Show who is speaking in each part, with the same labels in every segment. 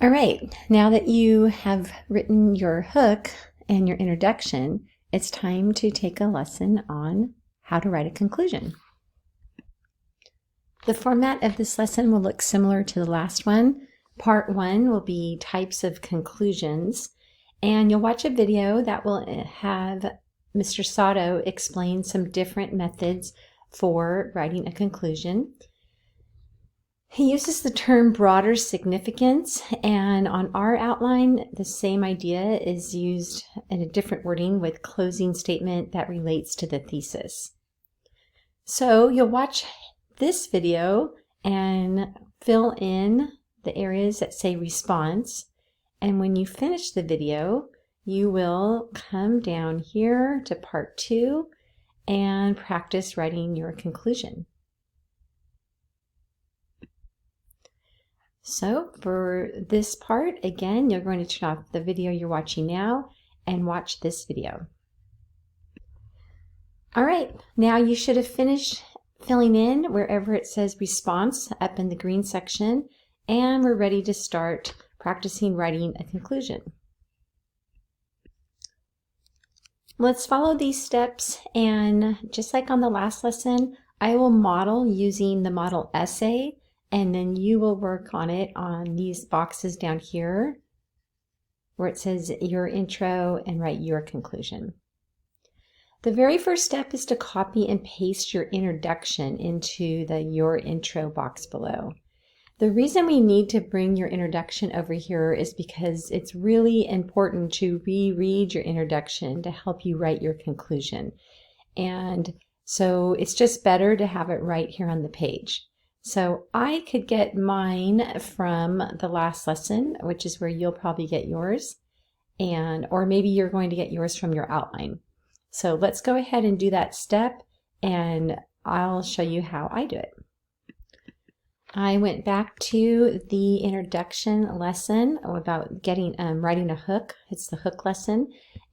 Speaker 1: All right, now that you have written your hook and your introduction, it's time to take a lesson on how to write a conclusion. The format of this lesson will look similar to the last one. Part 1 will be types of conclusions, and you'll watch a video that will have Mr. Sato explain some different methods for writing a conclusion. He uses the term broader significance, and on our outline, the same idea is used in a different wording with closing statement that relates to the thesis. So you'll watch this video and fill in the areas that say response, and when you finish the video, you will come down here to part 2 and practice writing your conclusion. So for this part, again, you're going to turn off the video you're watching now and watch this video. All right, now you should have finished filling in wherever it says response up in the green section, and we're ready to start practicing writing a conclusion. Let's follow these steps, and just like on the last lesson, I will model using the model essay, and then you will work on it on these boxes down here where it says your intro and write your conclusion. The very first step is to copy and paste your introduction into the your intro box below. The reason we need to bring your introduction over here is because it's really important to reread your introduction to help you write your conclusion. And so it's just better to have it right here on the page. So I could get mine from the last lesson, which is where you'll probably get yours, or maybe you're going to get yours from your outline. So let's go ahead and do that step, and I'll show you how I do it. I went back to the introduction lesson about writing a hook. It's the hook lesson,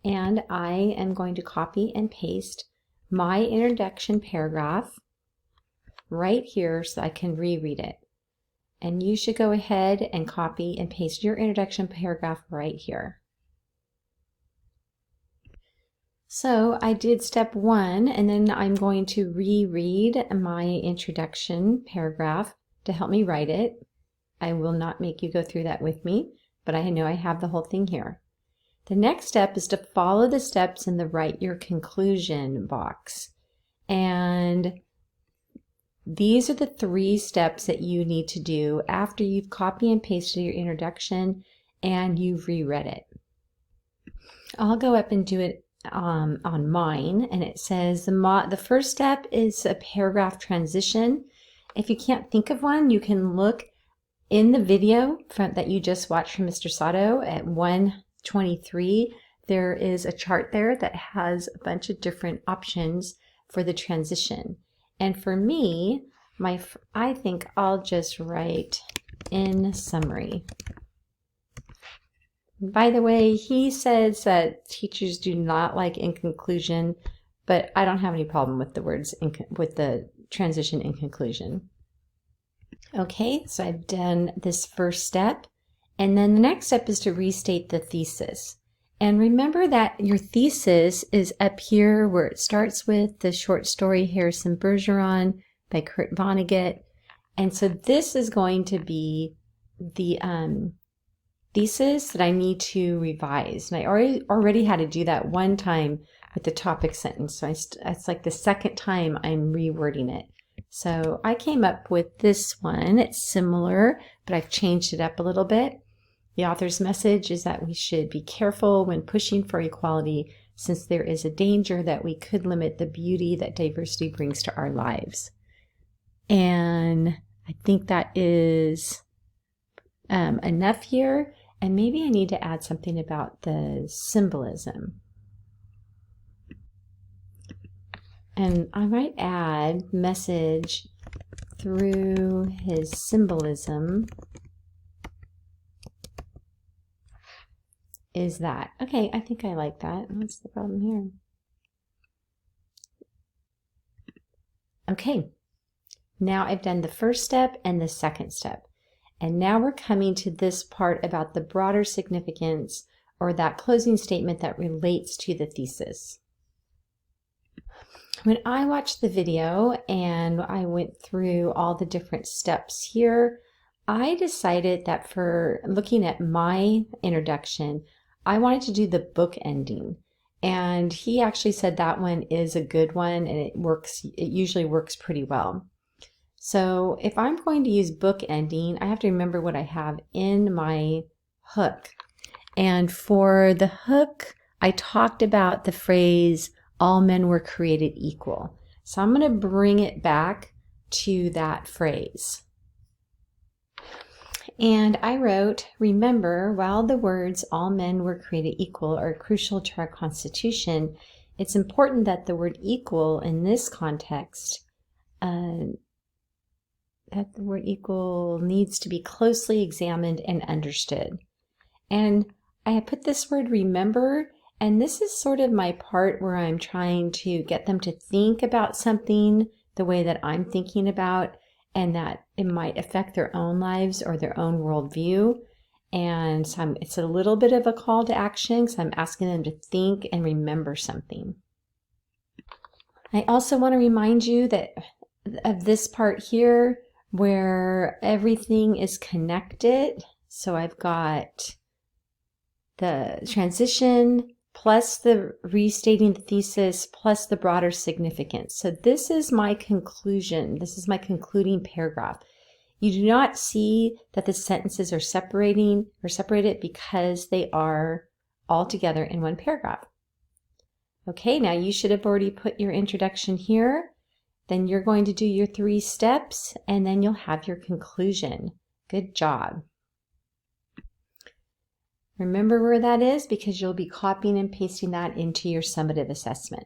Speaker 1: and I am going to copy and paste my introduction paragraph right here so I can reread it. And you should go ahead and copy and paste your introduction paragraph right here. So I did step 1, and then I'm going to reread my introduction paragraph to help me write it. I will not make you go through that with me, but I know I have the whole thing here. The next step is to follow the steps in the write your conclusion box. And these are the 3 steps that you need to do after you've copied and pasted your introduction and you've reread it. I'll go up and do it on mine, and it says the first step is a paragraph transition. If you can't think of one, you can look in the video that you just watched from Mr. Sato at 1:23. There is a chart there that has a bunch of different options for the transition. And for me, I think I'll just write in summary. By the way, he says that teachers do not like in conclusion, but I don't have any problem with the words with the transition in conclusion. Okay, so I've done this first step, and then the next step is to restate the thesis. And remember that your thesis is up here where it starts with the short story Harrison Bergeron by Kurt Vonnegut. And so this is going to be the thesis that I need to revise. And I already had to do that one time with the topic sentence. So it's like the second time I'm rewording it. So I came up with this one. It's similar, but I've changed it up a little bit. The author's message is that we should be careful when pushing for equality, since there is a danger that we could limit the beauty that diversity brings to our lives. And I think that is enough here. And maybe I need to add something about the symbolism. And I might add message through his symbolism is that. Okay, I think I like that. What's the problem here? Okay, now I've done the first step and the second step. And now we're coming to this part about the broader significance, or that closing statement that relates to the thesis. When I watched the video and I went through all the different steps here, I decided that for looking at my introduction, I wanted to do the book ending. And he actually said that one is a good one and it usually works pretty well. So if I'm going to use book ending, I have to remember what I have in my hook. And for the hook, I talked about the phrase, all men were created equal. So I'm going to bring it back to that phrase. And I wrote, remember, while the words all men were created equal are crucial to our Constitution, it's important that the word equal in this context, that the word equal needs to be closely examined and understood. And I have put this word remember, and this is sort of my part where I'm trying to get them to think about something the way that I'm thinking about, and that it might affect their own lives or their own worldview. And so it's a little bit of a call to action, because I'm asking them to think and remember something. I also want to remind you that of this part here where everything is connected. So I've got the transition plus the restating the thesis plus the broader significance. So this is my conclusion. This is my concluding paragraph. You do not see that the sentences are separated because they are all together in one paragraph. Okay, now you should have already put your introduction here. Then you're going to do your 3 steps and then you'll have your conclusion. Good job. Remember where that is, because you'll be copying and pasting that into your summative assessment.